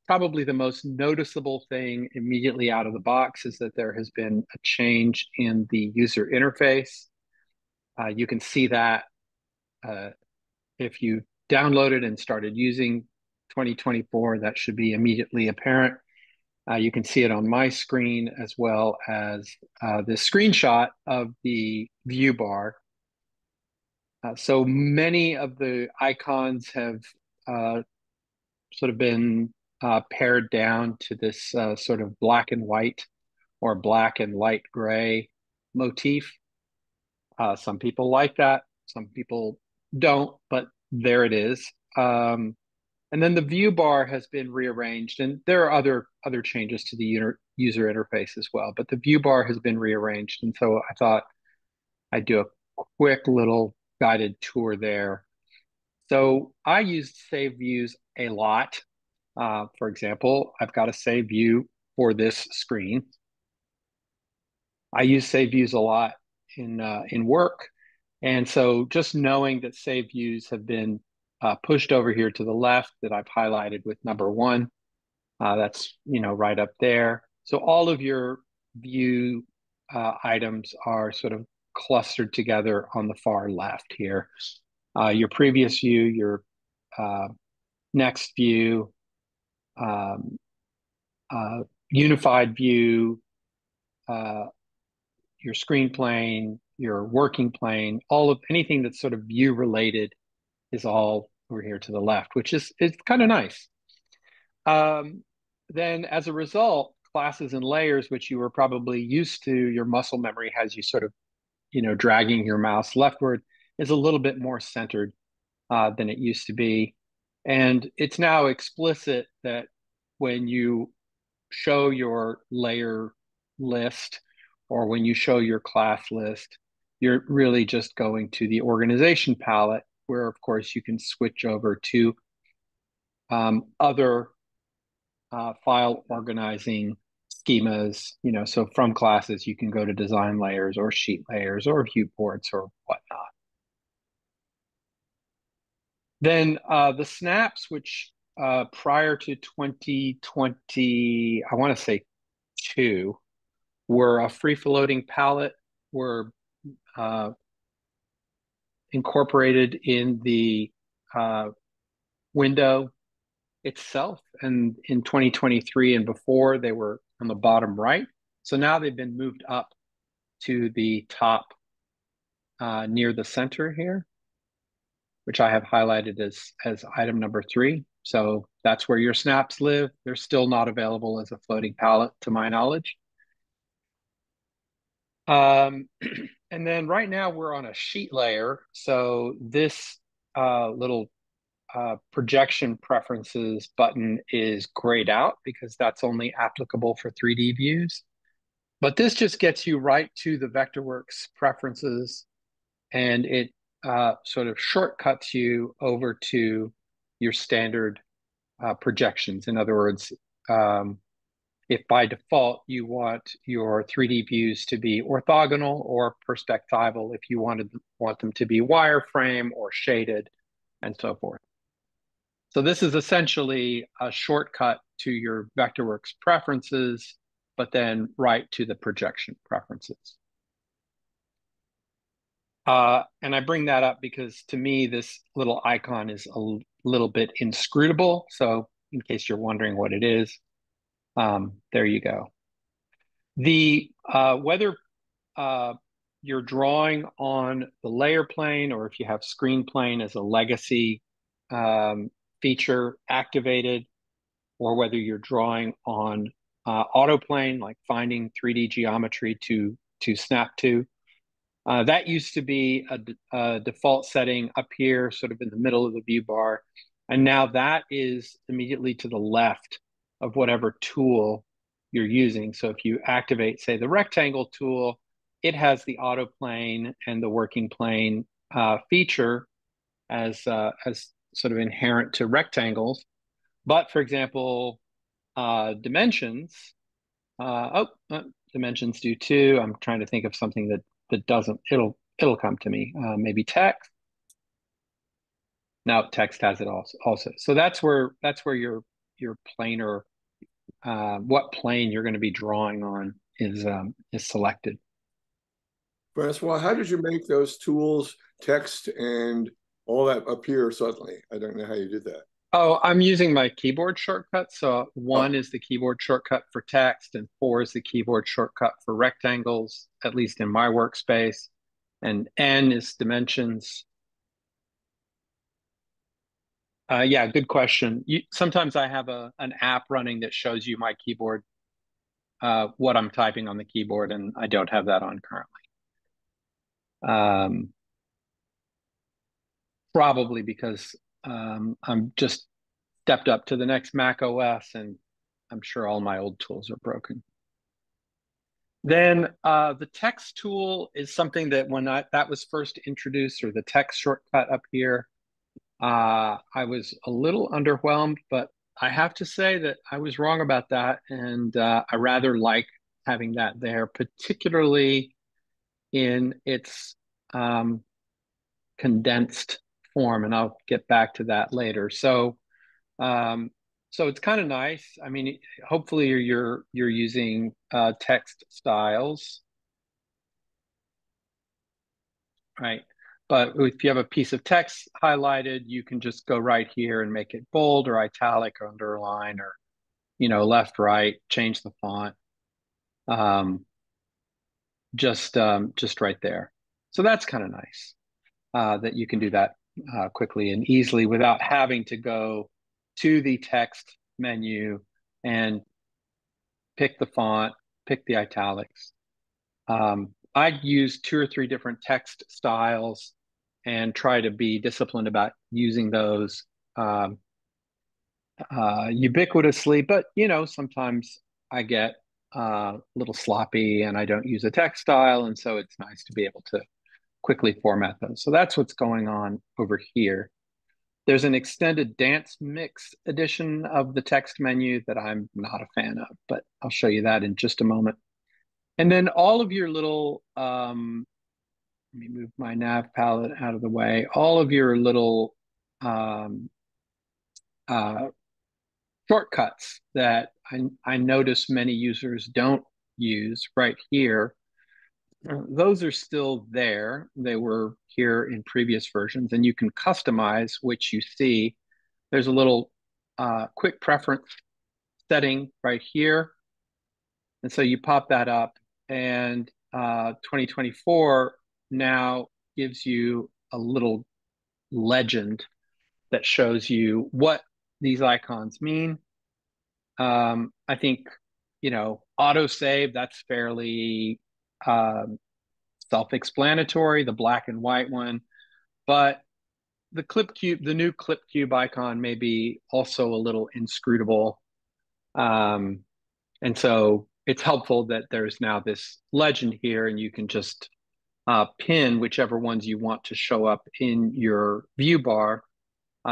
probably the most noticeable thing immediately out of the box is that there has been a change in the user interface. You can see that uh, if you downloaded and started using 2024, that should be immediately apparent. You can see it on my screen as well as this screenshot of the view bar. So many of the icons have sort of been pared down to this sort of black and white or black and light gray motif. Some people like that, some people don't, but there it is. And then the view bar has been rearranged, and there are other changes to the user interface as well. But the view bar has been rearranged, and so I thought I'd do a quick little guided tour there. So I used save views a lot. For example, I've got a save view for this screen. I use save views a lot in work, and so just knowing that save views have been pushed over here to the left that I've highlighted with number one, that's right up there. So all of your view items are sort of clustered together on the far left here. Your previous view, your uh, next view, um, uh, unified view, uh, your screen plane, your working plane, all of anything that's sort of view related is all over here to the left, which is kind of nice. Um, then as a result, classes and layers, which you were probably used to, your muscle memory has you sort of, dragging your mouse leftward, is a little bit more centered than it used to be. And it's now explicit that when you show your layer list or when you show your class list, you're really just going to the organization palette where, of course, you can switch over to other file organizing schemas. So from classes, you can go to design layers or sheet layers or viewports or whatnot. Then the snaps, which prior to 2020, I want to say two, were a free floating palette, were uh, incorporated in the uh, window itself. And in 2023 and before, they were on the bottom right. So now they've been moved up to the top near the center here, which I have highlighted as item number 3. So that's where your snaps live. They're still not available as a floating palette, to my knowledge. And then right now we're on a sheet layer. So this little projection preferences button is grayed out because that's only applicable for 3D views. But this just gets you right to the Vectorworks preferences, and it sort of shortcuts you over to your standard projections. In other words, if by default you want your 3D views to be orthogonal or perspectival, if you want them to be wireframe or shaded, and so forth. So this is essentially a shortcut to your Vectorworks preferences, but then right to the projection preferences. And I bring that up because to me, this little icon is a little bit inscrutable. So in case you're wondering what it is, there you go. Whether you're drawing on the layer plane or if you have screen plane as a legacy feature activated, or whether you're drawing on autoplane, like finding 3D geometry to snap to. That used to be a default setting up here, sort of in the middle of the view bar. And now that is immediately to the left of whatever tool you're using. So if you activate, say, the rectangle tool, it has the auto plane and the working plane feature as sort of inherent to rectangles. But for example, dimensions, dimensions do too. I'm trying to think of something that doesn't. It'll come to me. Maybe text. Now text has it also. So that's where your your planar, what plane you're going to be drawing on is selected. Francois, how did you make those tools, text, and all that appear suddenly? I don't know how you did that. Oh, I'm using my keyboard shortcut. So one Oh, is the keyboard shortcut for text, and four is the keyboard shortcut for rectangles, at least in my workspace. And N is dimensions. Yeah, good question. Sometimes I have an app running that shows you my keyboard, what I'm typing on the keyboard, and I don't have that on currently. Um, Probably because I'm just stepped up to the next Mac OS, and I'm sure all my old tools are broken. Then the text tool is something that when that was first introduced, or the text shortcut up here, I was a little underwhelmed, but I have to say that I was wrong about that, and I rather like having that there, particularly in its condensed form, and I'll get back to that later. Um, so it's kind of nice. I mean, hopefully you're using text styles, right? But if you have a piece of text highlighted, you can just go right here and make it bold or italic or underline, or left, right, change the font, um, just right there. So that's kind of nice, that you can do that quickly and easily without having to go to the text menu and pick the font, pick the italics. I'd use two or three different text styles and try to be disciplined about using those um, ubiquitously. But sometimes I get a little sloppy and I don't use a text style, and so it's nice to be able to quickly format those. So that's what's going on over here. There's an extended dance mix edition of the text menu that I'm not a fan of, but I'll show you that in just a moment. And then all of your little, let me move my nav palette out of the way. All of your little um, uh, shortcuts that I notice many users don't use right here, those are still there. They were here in previous versions, and you can customize which you see. There's a little quick preference setting right here. And so you pop that up, and 2024 now gives you a little legend that shows you what these icons mean. I think, autosave, that's fairly um, self-explanatory, the black and white one. But the new clip cube icon may be also a little inscrutable. Um, and so it's helpful that there's now this legend here, and you can just pin whichever ones you want to show up in your view bar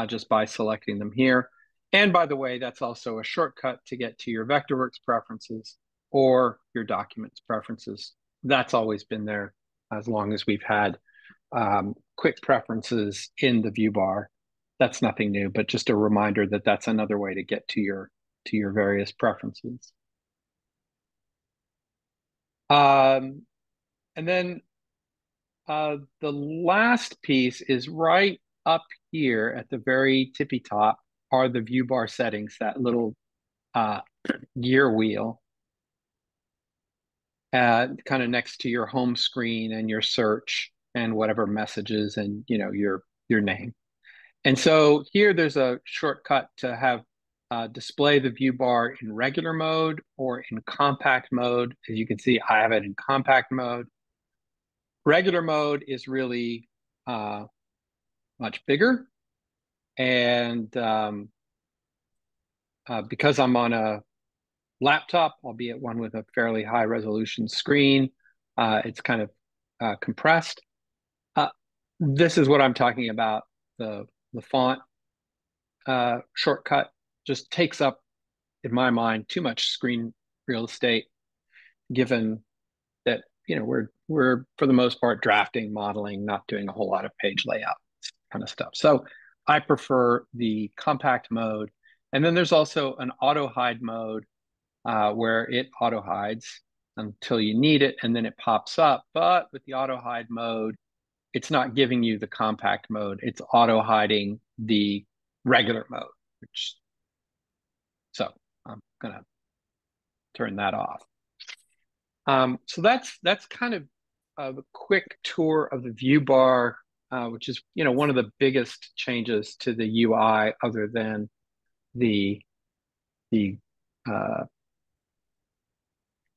just by selecting them here. And by the way, that's also a shortcut to get to your Vectorworks preferences or your documents preferences. That's always been there as long as we've had quick preferences in the view bar. That's nothing new, but just a reminder that that's another way to get to your various preferences. Um, and then the last piece is right up here at the very tippy top are the view bar settings, that little uh, gear wheel, kind of next to your home screen and your search and whatever messages and your name. And so here there's a shortcut to have display the view bar in regular mode or in compact mode. As you can see, I have it in compact mode. Regular mode is really much bigger. And because I'm on a laptop, albeit one with a fairly high resolution screen, it's kind of compressed. Uh, this is what I'm talking about. The font shortcut just takes up, in my mind, too much screen real estate, given that we're for the most part drafting, modeling, not doing a whole lot of page layout kind of stuff. So I prefer the compact mode, And then there's also an auto hide mode where it auto hides until you need it, and then it pops up. But with the auto hide mode, it's not giving you the compact mode. It's auto hiding the regular mode, which so I'm gonna turn that off. So that's kind of a quick tour of the view bar, which is one of the biggest changes to the UI, other than the uh,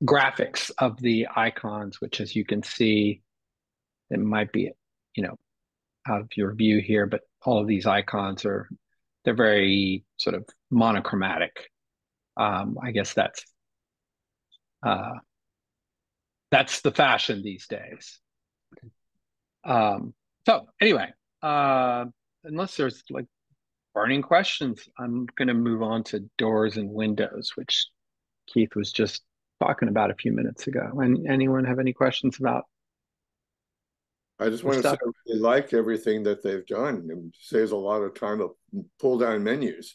graphics of the icons, which, as you can see, it might be out of your view here, but all of these icons they're very sort of monochromatic. I guess uh, that's the fashion these days. So anyway, unless there's like burning questions, I'm going to move on to doors and windows, which Keith was just talking about a few minutes ago. And anyone have any questions about I just the want to say stuff? I really like everything that they've done. It saves a lot of time to pull down menus.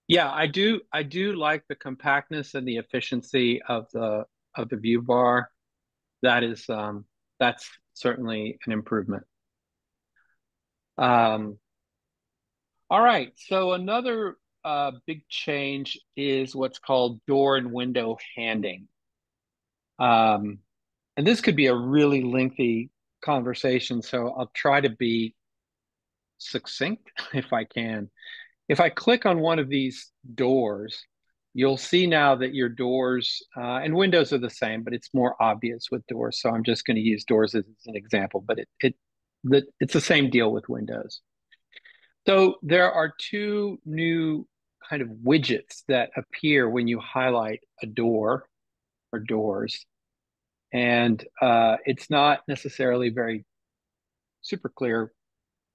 Yeah, I do like the compactness and the efficiency of the view bar. That's certainly an improvement. Um, all right, so another big change is what's called door and window handing. Um, and this could be a really lengthy conversation, so I'll try to be succinct if I can. If I click on one of these doors, you'll see now that your doors and windows are the same, but it's more obvious with doors. So I'm just going to use doors as an example, but it's the same deal with windows. So there are two new kind of widgets that appear when you highlight a door or doors. And it's not necessarily very super clear.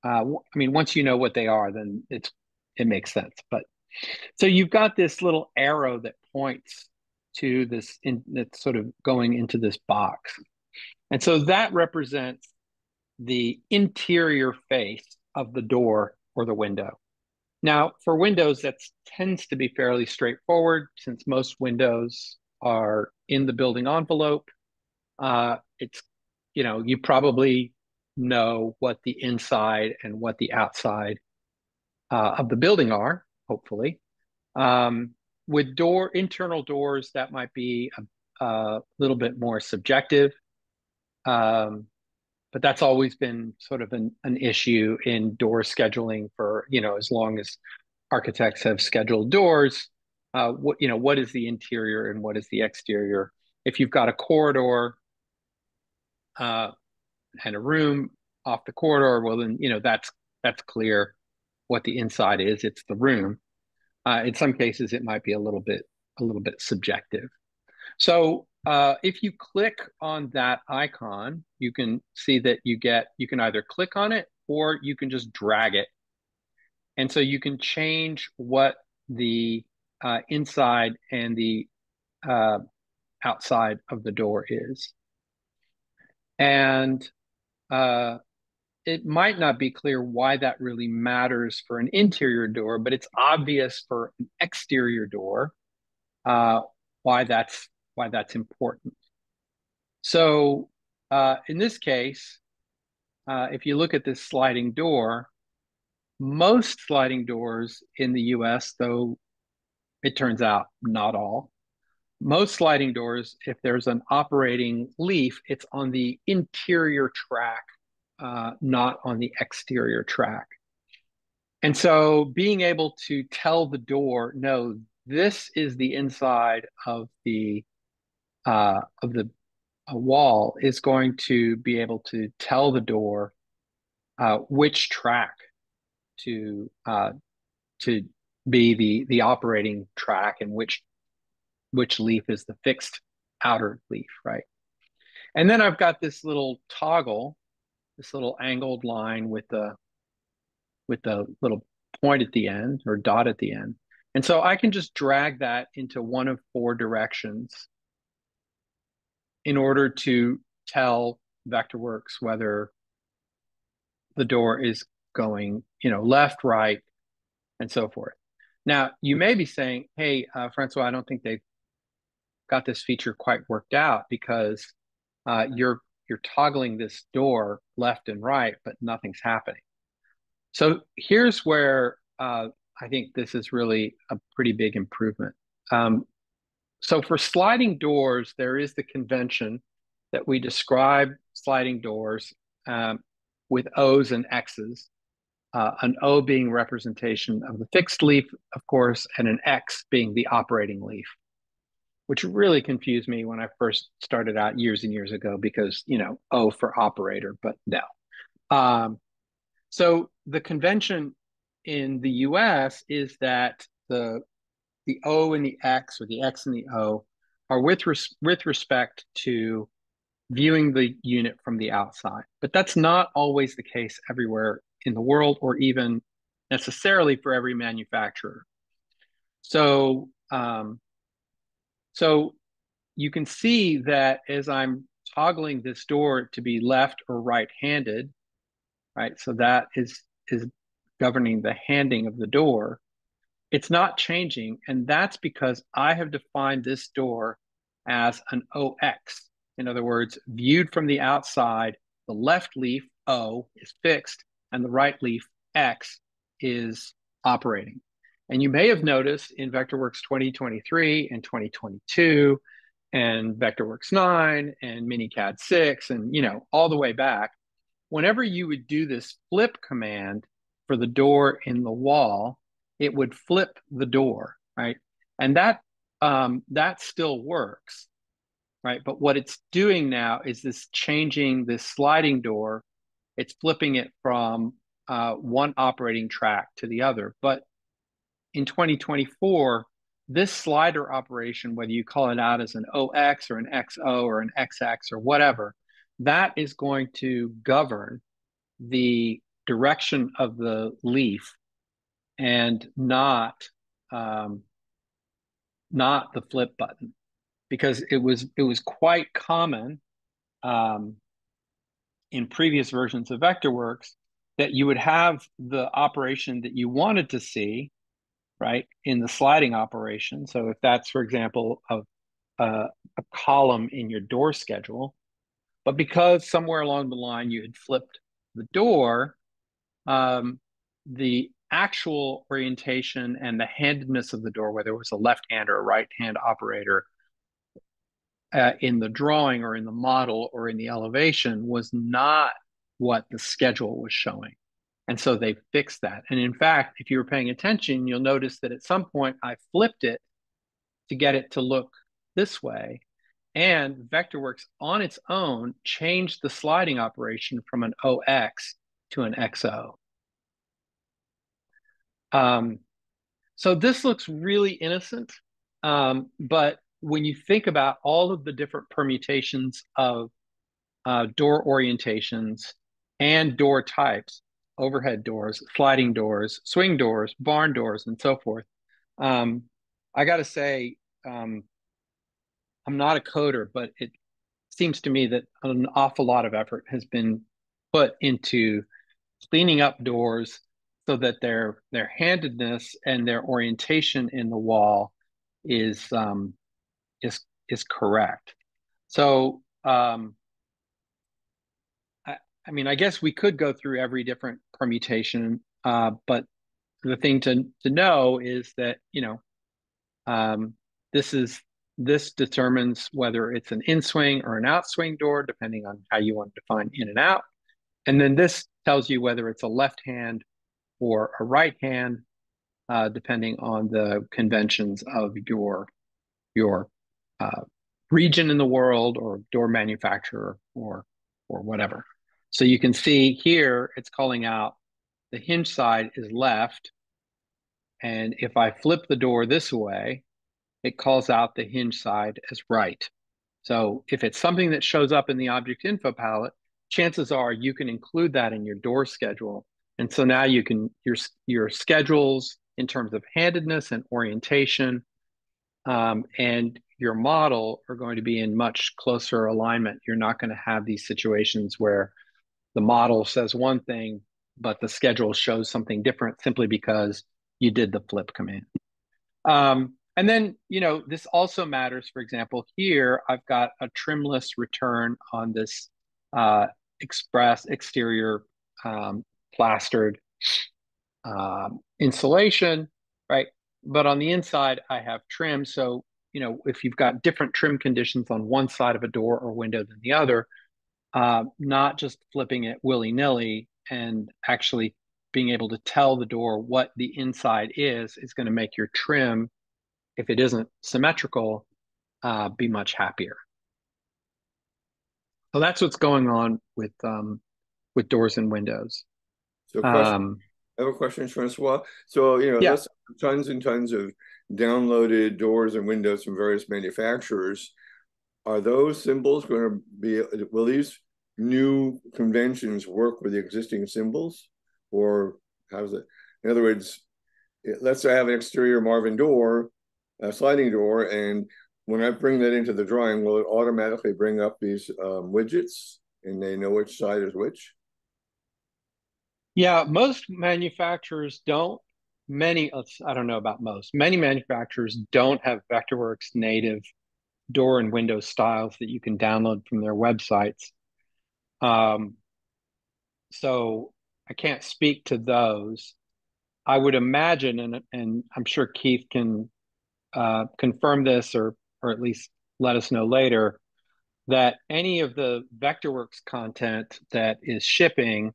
I mean, once you know what they are, then it makes sense. But so you've got this little arrow that points to that's sort of going into this box. And so that represents the interior face of the door or the window. Now, for windows, that tends to be fairly straightforward since most windows are in the building envelope. It's, you probably know what the inside and what the outside of the building are, hopefully. Um, with internal doors, that might be a little bit more subjective. Um, but that's always been sort of an issue in door scheduling for, as long as architects have scheduled doors, what is the interior and what is the exterior? If you've got a corridor uh, and a room off the corridor, well, then, that's clear what the inside is. It's the room. In some cases, it might be a little bit subjective. So if you click on that icon, you can see that you can either click on it or you can just drag it. And so you can change what the inside and the uh, outside of the door is. And it might not be clear why that really matters for an interior door, but it's obvious for an exterior door uh, why that's important. So in this case, if you look at this sliding door, most sliding doors in the US, though it turns out not all, most sliding doors, if there's an operating leaf, it's on the interior track, not on the exterior track. And so being able to tell the door, no, this is the inside of the wall is going to be able to tell the door which track to to be the operating track and which leaf is the fixed outer leaf, right? And then I've got this little toggle, this little angled line with the little point at the end or dot at the end. And so I can just drag that into one of four directions in order to tell Vectorworks whether the door is going, left, right, and so forth. Now, you may be saying, hey, Francois, I don't think they've got this feature quite worked out because you're toggling this door left and right, but nothing's happening. So here's where I think this is really a pretty big improvement. Um, so for sliding doors, there is the convention that we describe sliding doors um, with O's and X's. An O being representation of the fixed leaf, of course, and an X being the operating leaf, which really confused me when I first started out years and years ago because, O for operator, but no. Um, so the convention in the US is that the O and the X or the X and the O are with respect to viewing the unit from the outside. But that's not always the case everywhere in the world or even necessarily for every manufacturer. So so you can see that as I'm toggling this door to be left or right-handed, right? So that is governing the handing of the door. It's not changing, and that's because I have defined this door as an OX. In other words, viewed from the outside, the left leaf O is fixed and the right leaf X is operating. And you may have noticed in Vectorworks 2023 and 2022 and Vectorworks 9 and MiniCAD 6 and all the way back, whenever you would do this flip command for the door in the wall, it would flip the door, right? And that still works, right? But what it's doing now is this changing this sliding door. It's flipping it from one operating track to the other. But in 2024, this slider operation, whether you call it out as an OX or an XO or an XX or whatever, that is going to govern the direction of the leaf and not the flip button, because it was quite common um, in previous versions of Vectorworks that you would have the operation that you wanted to see, right, in the sliding operation. So if that's, for example, a column in your door schedule, but because somewhere along the line you had flipped the door, the actual orientation and the handedness of the door, whether it was a left hand or a right hand operator, in the drawing or in the model or in the elevation was not what the schedule was showing. And so they fixed that. And in fact, if you were paying attention, you'll notice that at some point I flipped it to get it to look this way. And Vectorworks on its own changed the sliding operation from an OX to an XO. So this looks really innocent, but when you think about all of the different permutations of door orientations and door types, overhead doors, sliding doors, swing doors, barn doors, and so forth, I got to say, I'm not a coder, but it seems to me that an awful lot of effort has been put into cleaning up doors so that their handedness and their orientation in the wall is is correct. So I mean, I guess we could go through every different permutation, but the thing to know is that um, this is this determines whether it's an in-swing or an out-swing door, depending on how you want to define in and out. And then this tells you whether it's a left hand or a right hand, depending on the conventions of your uh, region in the world or door manufacturer or whatever. So you can see here it's calling out the hinge side is left, and if I flip the door this way, it calls out the hinge side as right. So if it's something that shows up in the object info palette, chances are you can include that in your door schedule. And so now you can your schedules in terms of handedness and orientation, and your model are going to be in much closer alignment. You're not going to have these situations where the model says one thing, but the schedule shows something different simply because you did the flip command. And then, this also matters. For example, here I've got a trimless return on this express exterior plastered insulation, right? But on the inside, I have trim. So, if you've got different trim conditions on one side of a door or window than the other, not just flipping it willy-nilly and actually being able to tell the door what the inside is going to make your trim, if it isn't symmetrical, be much happier. So that's what's going on with doors and windows. So, question. Um, I have a question, Francois. So, yeah, let's tons and tons of downloaded doors and windows from various manufacturers. Are those symbols going to be, will these new conventions work with the existing symbols? Or how's it? In other words, let's say I have an exterior Marvin door, a sliding door, and when I bring that into the drawing, will it automatically bring up these widgets and they know which side is which? yeah. Most manufacturers don't. I don't know about most. Many manufacturers don't have Vectorworks native door and window styles that you can download from their websites. Um, so I can't speak to those. I would imagine, and I'm sure Keith can confirm this or at least let us know later, that any of the Vectorworks content that is shipping,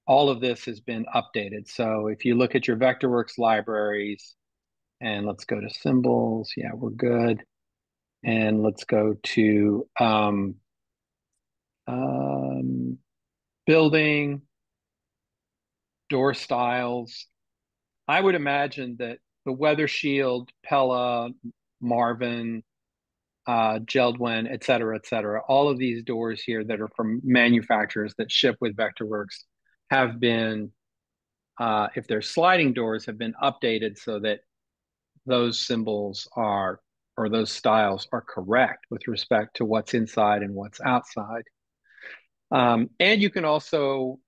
all of this has been updated. So if you look at your Vectorworks libraries, and let's go to symbols, yeah, we're good. And let's go to um, building, door styles. I would imagine that the Weather Shield, Pella, Marvin, Geldwin, et cetera, all of these doors here that are from manufacturers that ship with Vectorworks have been, if they're sliding doors, have been updated so that those symbols are, or those styles are correct with respect to what's inside and what's outside. And you can also,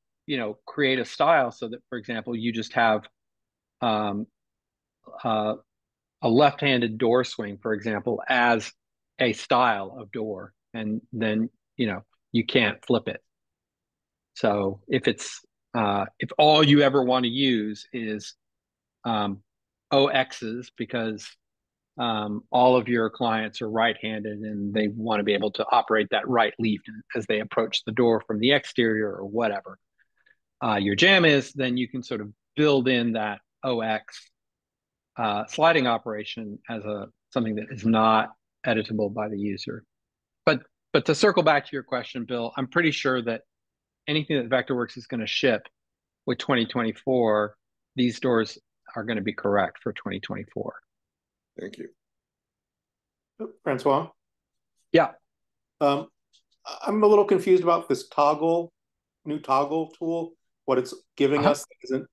create a style so that, for example, you just have um, uh, a left-handed door swing, for example, as a style of door, and then you can't flip it. So if all you ever want to use is OXs because all of your clients are right-handed and they want to be able to operate that right leaf as they approach the door from the exterior or whatever your jam is, then you can sort of build in that OX sliding operation as something that is not editable by the user. But to circle back to your question, Bill, I'm pretty sure that anything that Vectorworks is going to ship with 2024, these doors are going to be correct for 2024. Thank you. Francois? Yeah. I'm a little confused about this new toggle tool, what it's giving us that isn't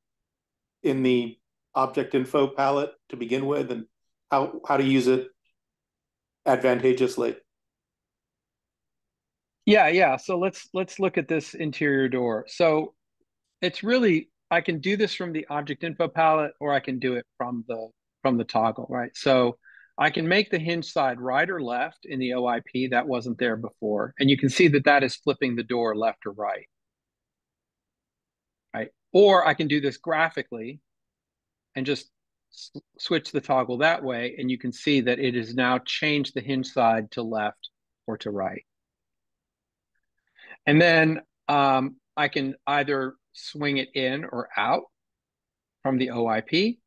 in the object info palette to begin with, and how to use it advantageously. Yeah. So let's look at this interior door. So it's really, I can do this from the object info palette, or I can do it from the toggle, right? So I can make the hinge side right or left in the OIP. That wasn't there before. And you can see that that is flipping the door left or right. Right? Or I can do this graphically and just switch the toggle that way, and you can see that it has now changed the hinge side to left or to right. And then I can either swing it in or out from the OIP.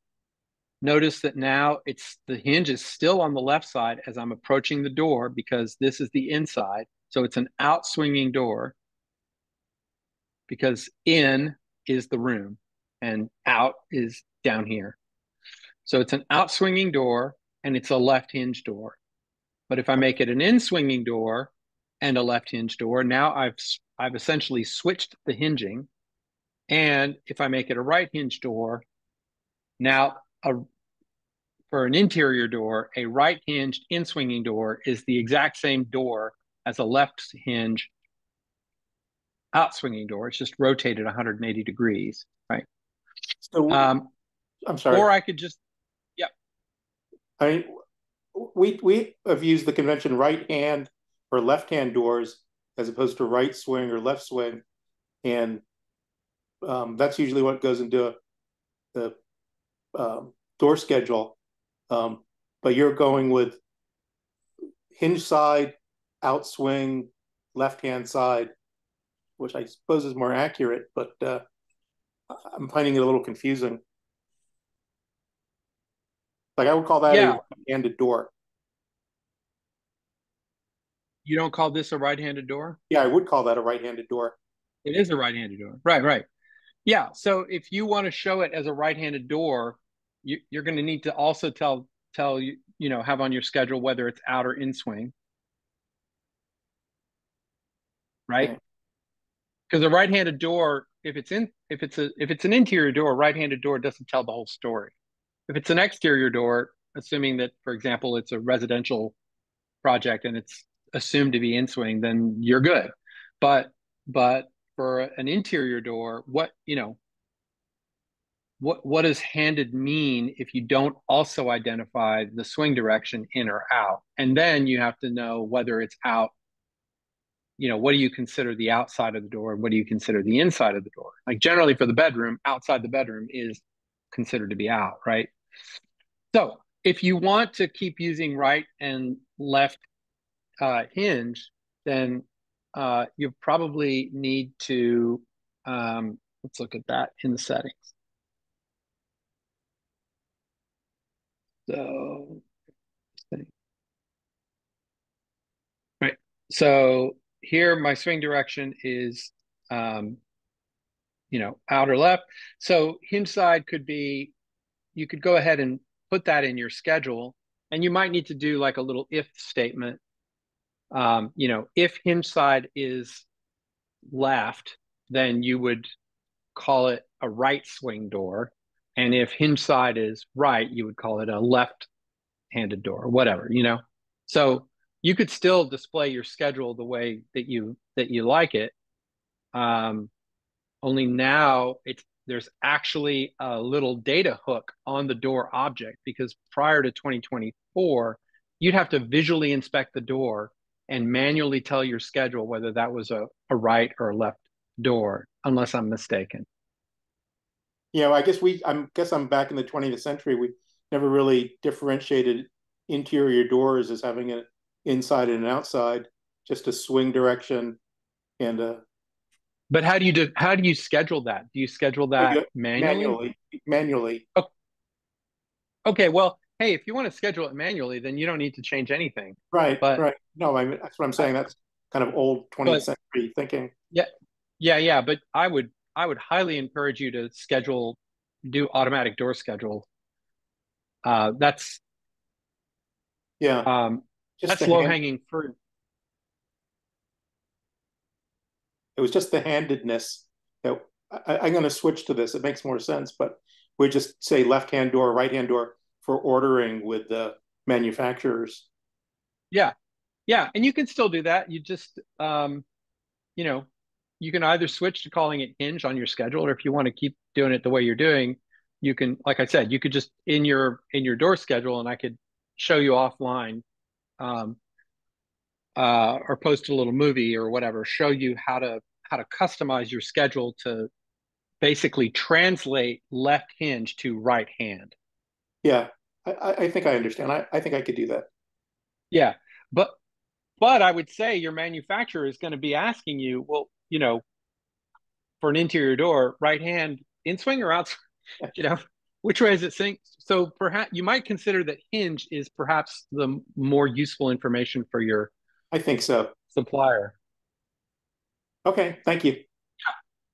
Notice that now the hinge is still on the left side as I'm approaching the door because this is the inside. So it's an out swinging door because in is the room and out is down here. So it's an out swinging door and it's a left hinge door. But if I make it an in swinging door and a left hinge door, now I've essentially switched the hinging. And if I make it a right hinge door, now for an interior door, a right hinged in swinging door is the exact same door as a left hinge out swinging door. It's just rotated 180 degrees, right? So I'm sorry. Or I could just, yeah, I mean, we have used the convention right hand or left hand doors as opposed to right swing or left swing, and that's usually what goes into the door schedule. Um, but you're going with hinge side, outswing, left hand side, which I suppose is more accurate, but I'm finding it a little confusing. Like I would call that a yeah. right-handed door. You don't call this a right-handed door? Yeah, I would call that a right-handed door. It is a right-handed door. Right, right. Yeah. So if you want to show it as a right-handed door, you're going to need to also tell you, have on your schedule whether it's out or in swing, right? Okay. Because a right-handed door, if it's an interior door, a right-handed door doesn't tell the whole story. If it's an exterior door, assuming that, for example, it's a residential project and it's assumed to be in swing, then you're good. But for an interior door, what does handed mean if you don't also identify the swing direction in or out? And then you have to know whether it's out. What do you consider the outside of the door and what do you consider the inside of the door? Like generally for the bedroom, outside the bedroom is considered to be out, right? So if you want to keep using right and left hinge, then you probably need to, let's look at that in the settings. So, right. So here my swing direction is, um, out or left. So hinge side could be, you could go ahead and put that in your schedule, and you might need to do like a little if statement. If hinge side is left, then you would call it a right swing door. And if hinge side is right, you would call it a left handed door or whatever. So you could still display your schedule the way that you like it. Um, Only now there's actually a little data hook on the door object because prior to 2024, you'd have to visually inspect the door and manually tell your schedule whether that was a right or a left door, unless I'm mistaken. I guess I'm back in the 20th century. We never really differentiated interior doors as having an inside and an outside, just a swing direction and a But how do you schedule that? Do you schedule that manually? manually. Oh, okay, well, hey, if you want to schedule it manually, then you don't need to change anything. Right, But right. No, I mean that's what I'm I, saying. That's kind of old 20th but century thinking. yeah, yeah, yeah. But I would highly encourage you to do automatic door schedule. That's Yeah, um, just that's the low hand. hanging fruit. It was just the handedness that I'm going to switch to this. It makes more sense, but we just say left hand door, right hand door for ordering with the manufacturers. Yeah, yeah, and you can still do that. You know, you can either switch to calling it hinge on your schedule, or if you want to keep doing it the way you're doing, you can, like I said, you could just in your door schedule, and I could show you offline, um, or post a little movie or whatever, show you how to customize your schedule to basically translate left hinge to right hand. Yeah, I think I understand. I think I could do that. Yeah, but but I would say your manufacturer is going to be asking you, well, for an interior door, right hand in swing or out, you know, which way is it sync? So perhaps you might consider that hinge is perhaps the more useful information for your I think so. supplier. Okay, thank you.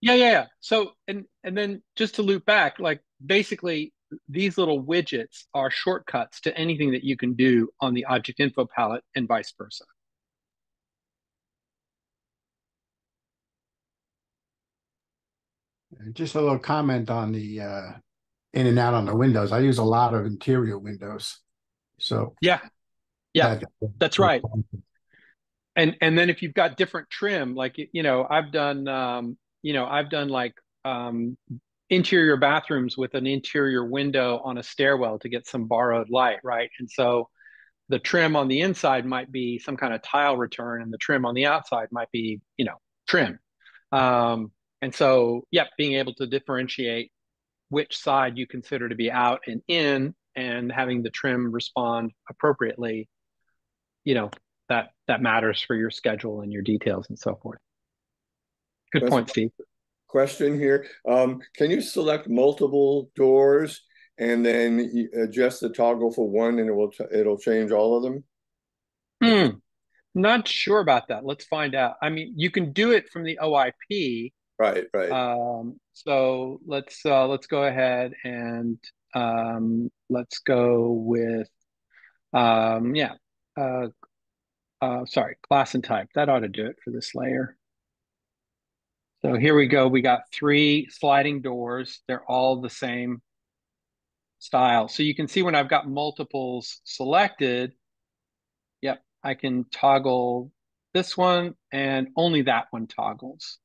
Yeah, yeah, yeah. So and then just to loop back, like basically these little widgets are shortcuts to anything that you can do on the object info palette and vice versa. Just a little comment on the in and out on the windows. I use a lot of interior windows, so Yeah, yeah, that that's right. And then if you've got different trim, like I've done like interior bathrooms with an interior window on a stairwell to get some borrowed light, right? And so the trim on the inside might be some kind of tile return, and the trim on the outside might be, trim. And so, yeah, being able to differentiate which side you consider to be out and in, and having the trim respond appropriately, you know, that matters for your schedule and your details and so forth. Good That's point, Steve. question here. Can you select multiple doors and then adjust the toggle for one, and it'll change all of them? Not sure about that. Let's find out. I mean, you can do it from the OIP. Right, right. So let's go ahead and let's go with yeah. Sorry, class and type. That ought to do it for this layer. So here we go. We got 3 sliding doors. They're all the same style. So you can see when I've got multiples selected, yep, I can toggle this one and only that one toggles,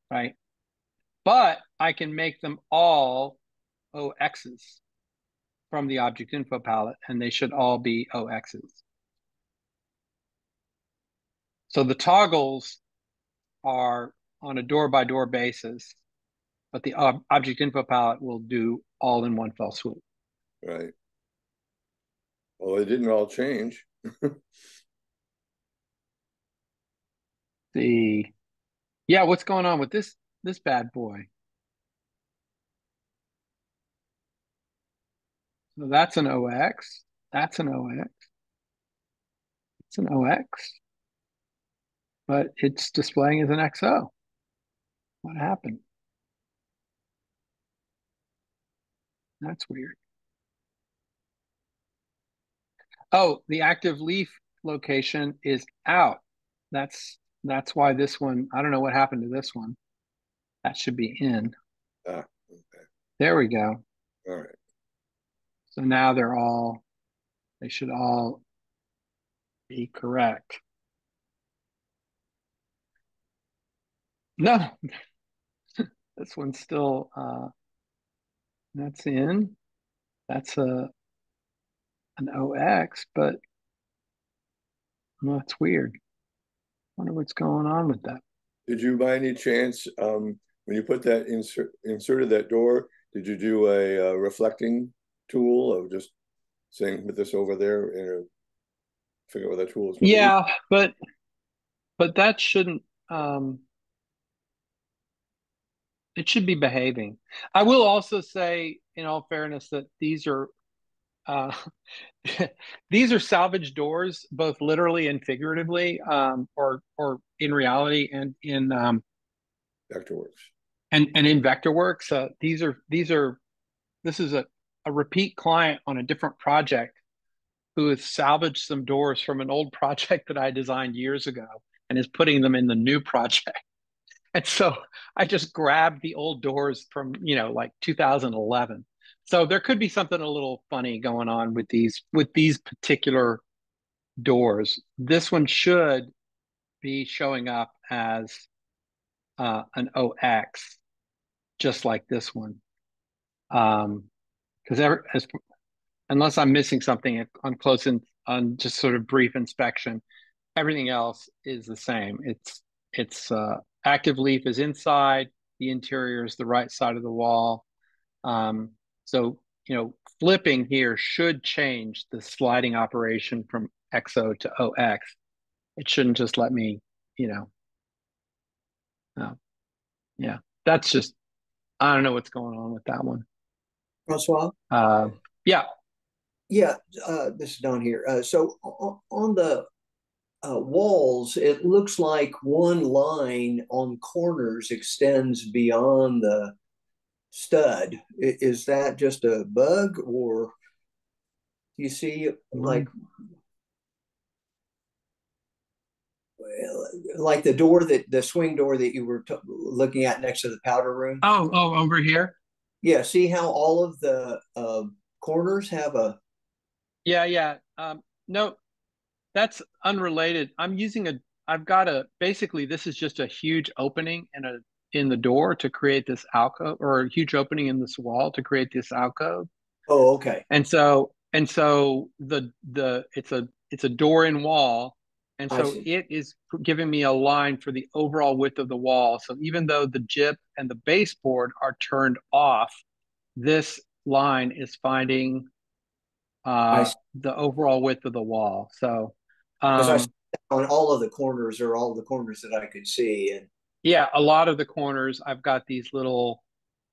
right? But I can make them all OXs from the object info palette, and they should all be OXs. So the toggles are on a door-by-door basis, but the object info palette will do all in one fell swoop. Right. Well, it didn't all change. Yeah, what's going on with this bad boy? So that's an OX. That's an OX. It's an OX. But it's displaying as an XO. What happened? That's weird. Oh, the active leaf location is out. That's why this one, I don't know what happened to this one. That should be in. Ah, okay. There we go. All right. So now they should all be correct. No, this one's still, that's in. That's an OX, but well, that's weird. Wonder what's going on with that. Did you by any chance, when you put that inserted that door, did you do a reflecting tool of just saying put this over there and figure out what that tool is? Yeah, but that shouldn't it should be behaving. I will also say, in all fairness, that these are uh, these are salvage doors, both literally and figuratively, or in reality, and in Vectorworks. and in Vectorworks. This is a repeat client on a different project who has salvaged some doors from an old project that I designed years ago and is putting them in the new project. And so I just grabbed the old doors from, like 2011. So there could be something a little funny going on with these particular doors. This one should be showing up as an OX, just like this one. Because unless I'm missing something on on just sort of brief inspection, everything else is the same. It's active leaf is inside, the interior is the right side of the wall. So flipping here should change the sliding operation from XO to OX. It shouldn't just let me, yeah. That's just, I don't know what's going on with that one. Francois? Yeah. Yeah, this is Don here. So on the walls, it looks like one line on corners extends beyond the stud. Is that just a bug, or do you see like the door the swing door that you were looking at next to the powder room? Oh, over here. Yeah. See how all of the corners have a. Yeah. No, that's unrelated. I've got basically this is just a huge opening in the door to create this alcove, or a huge opening in this wall to create this alcove. Oh, okay. And so it's a door in wall, and I so see. it is giving me a line for the overall width of the wall. So even though the jip and the baseboard are turned off, this line is finding I see. the overall width of the wall. So Because I saw um, on all of the corners, or all of the corners that I could see. And yeah, a lot of the corners I've got these little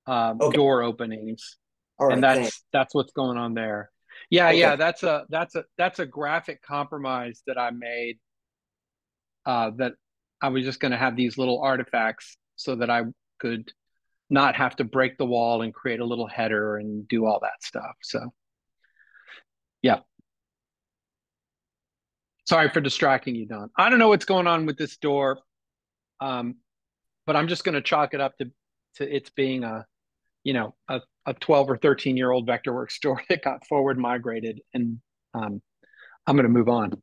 okay, door openings, all and right, thanks. that's what's going on there. Yeah, Okay, yeah, that's a graphic compromise that I made, that I was just going to have these little artifacts so that I could not have to break the wall and create a little header and do all that stuff. So yeah, sorry for distracting you, Don. I don't know what's going on with this door, um, but I'm just going to chalk it up to its being a 12 or 13-year-old Vectorworks store that got forward migrated, and um, I'm going to move on.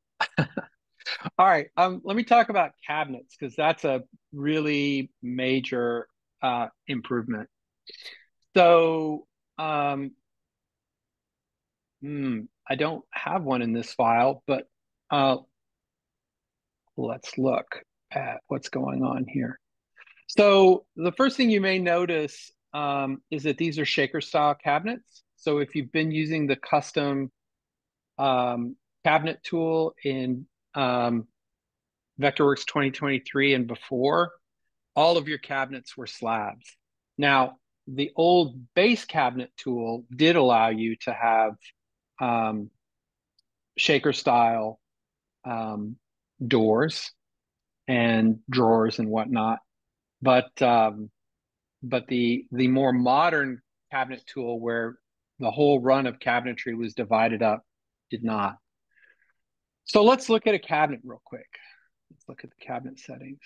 All right, let me talk about cabinets, because that's a really major improvement. So I don't have one in this file, but uh, let's look at what's going on here. So the first thing you may notice is that these are shaker style cabinets. So if you've been using the custom cabinet tool in Vectorworks 2023 and before, all of your cabinets were slabs. Now, the old base cabinet tool did allow you to have um, shaker style um, doors and drawers and whatnot, but the more modern cabinet tool, where the whole run of cabinetry was divided up, did not. So let's look at a cabinet real quick. Let's look at the cabinet settings.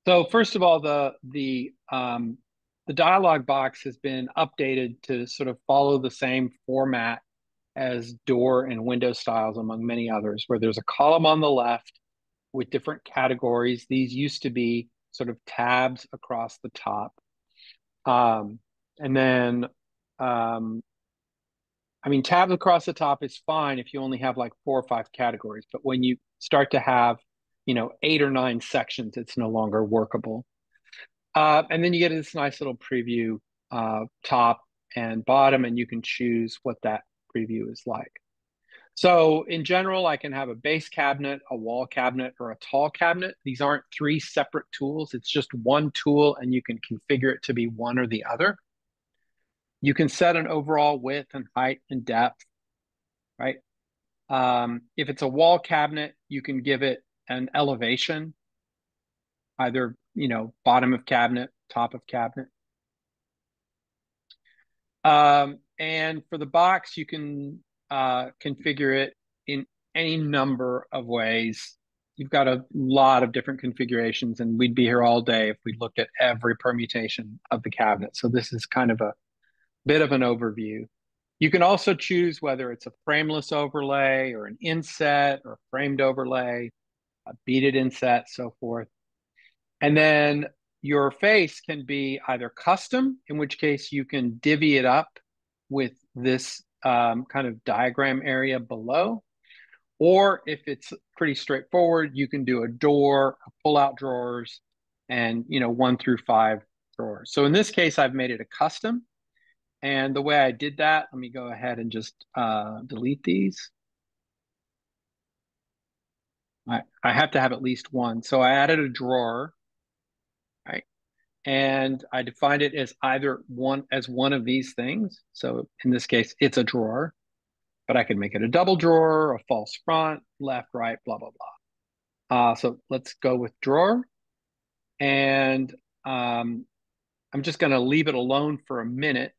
So first of all, the dialog box has been updated to sort of follow the same format as door and window styles, among many others, where there's a column on the left with different categories. These used to be sort of tabs across the top. And then, I mean, tabs across the top is fine if you only have like 4 or 5 categories, but when you start to have, 8 or 9 sections, it's no longer workable. And then you get this nice little preview, top and bottom, and you can choose what that preview is like. So in general, I can have a base cabinet, a wall cabinet, or a tall cabinet. These aren't 3 separate tools. It's just one tool, and you can configure it to be one or the other. You can set an overall width and height and depth, right? If it's a wall cabinet, you can give it an elevation, either, bottom of cabinet, top of cabinet. And for the box, you can configure it in any number of ways. You've got a lot of different configurations, and we'd be here all day if we looked at every permutation of the cabinet. So this is kind of a bit of an overview. You can also choose whether it's a frameless overlay or an inset or a framed overlay, a beaded inset, so forth. And then your face can be either custom, in which case you can divvy it up with this kind of diagram area below. Or if it's pretty straightforward, you can do a door, a pull-out drawers, and 1 through 5 drawers. So in this case, I've made it a custom. And the way I did that, let me go ahead and just delete these. I have to have at least one. So I added a drawer, right? And I defined it as either one of these things. So in this case, it's a drawer, but I could make it a double drawer, a false front, left, right, blah, blah, blah. So let's go with drawer. And I'm just going to leave it alone for a minute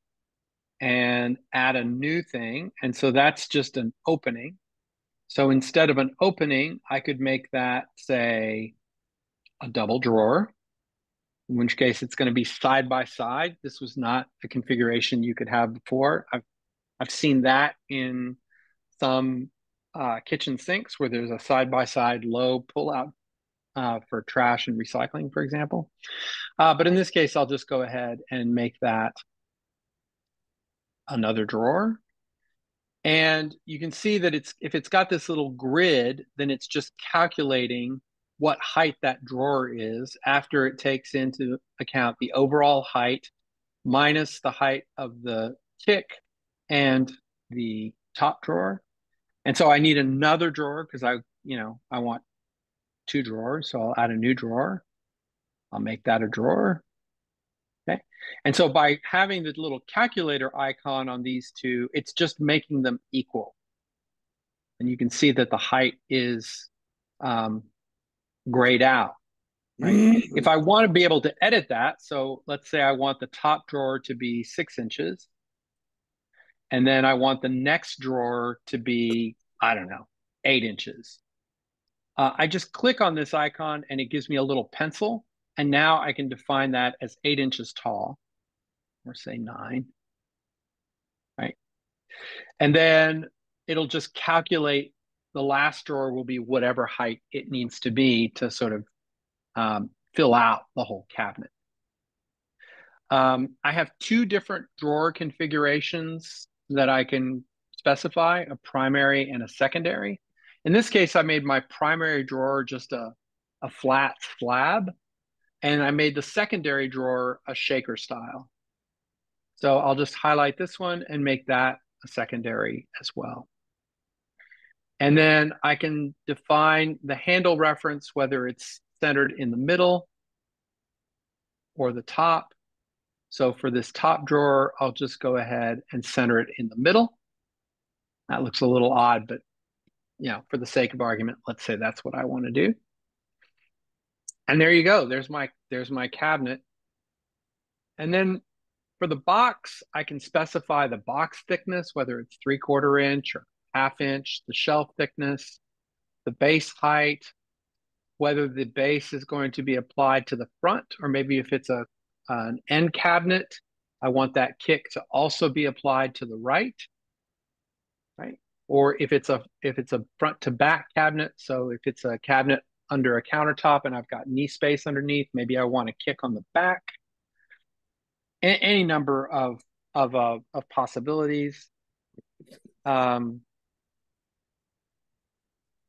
and add a new thing. And so that's just an opening. So instead of an opening, I could make that, say, a double drawer, in which case it's going to be side by side. This was not a configuration you could have before. I've seen that in some kitchen sinks where there's a side by side low pull out for trash and recycling, for example. But in this case, I'll just go ahead and make that another drawer. And you can see that if it's got this little grid, then it's just calculating what height that drawer is after it takes into account the overall height minus the height of the kick and the top drawer. And so I need another drawer because I want 2 drawers. So I'll add a new drawer. I'll make that a drawer. Okay. And so by having the little calculator icon on these two, it's just making them equal. And you can see that the height is grayed out. Right? If I want to be able to edit that, so let's say I want the top drawer to be 6 inches, and then I want the next drawer to be, I don't know, 8 inches. I just click on this icon and it gives me a little pencil. And now I can define that as 8 inches tall, or say 9, right? And then it'll just calculate the last drawer will be whatever height it needs to be to sort of fill out the whole cabinet. I have 2 different drawer configurations that I can specify, a primary and a secondary. In this case, I made my primary drawer just a flat slab, and I made the secondary drawer a shaker style. So I'll just highlight this one and make that a secondary as well. And then I can define the handle reference, whether it's centered in the middle or the top. So for this top drawer, I'll just go ahead and center it in the middle. That looks a little odd, but for the sake of argument, let's say that's what I want to do. And there you go. There's my cabinet. And then for the box, I can specify the box thickness, whether it's 3/4 inch or 1/2 inch, the shelf thickness, the base height, whether the base is going to be applied to the front, or maybe if it's an end cabinet, I want that kick to also be applied to the right, right? Or if it's a front to back cabinet, so if it's a cabinet under a countertop and I've got knee space underneath, maybe I want a kick on the back. Any number of possibilities.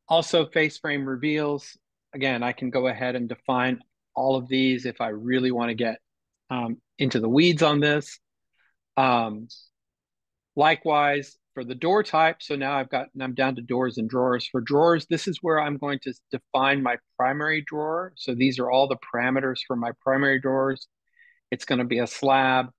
Also, face frame reveals. Again, I can go ahead and define all of these if I really want to get into the weeds on this. Likewise, for the door type, so now I'm down to doors and drawers. For drawers, this is where I'm going to define my primary drawer. So these are all the parameters for my primary drawers. It's going to be a slab.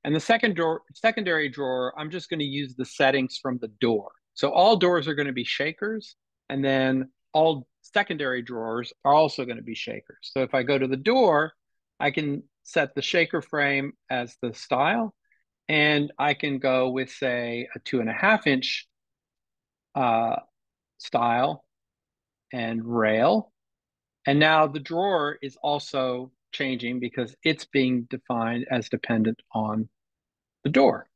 And the secondary drawer, I'm just going to use the settings from the door. So all doors are going to be shakers, and then all secondary drawers are also going to be shakers. So if I go to the door, I can set the shaker frame as the style, and I can go with, say, a 2.5 inch style and rail. And now the drawer is also changing because it's being defined as dependent on the door.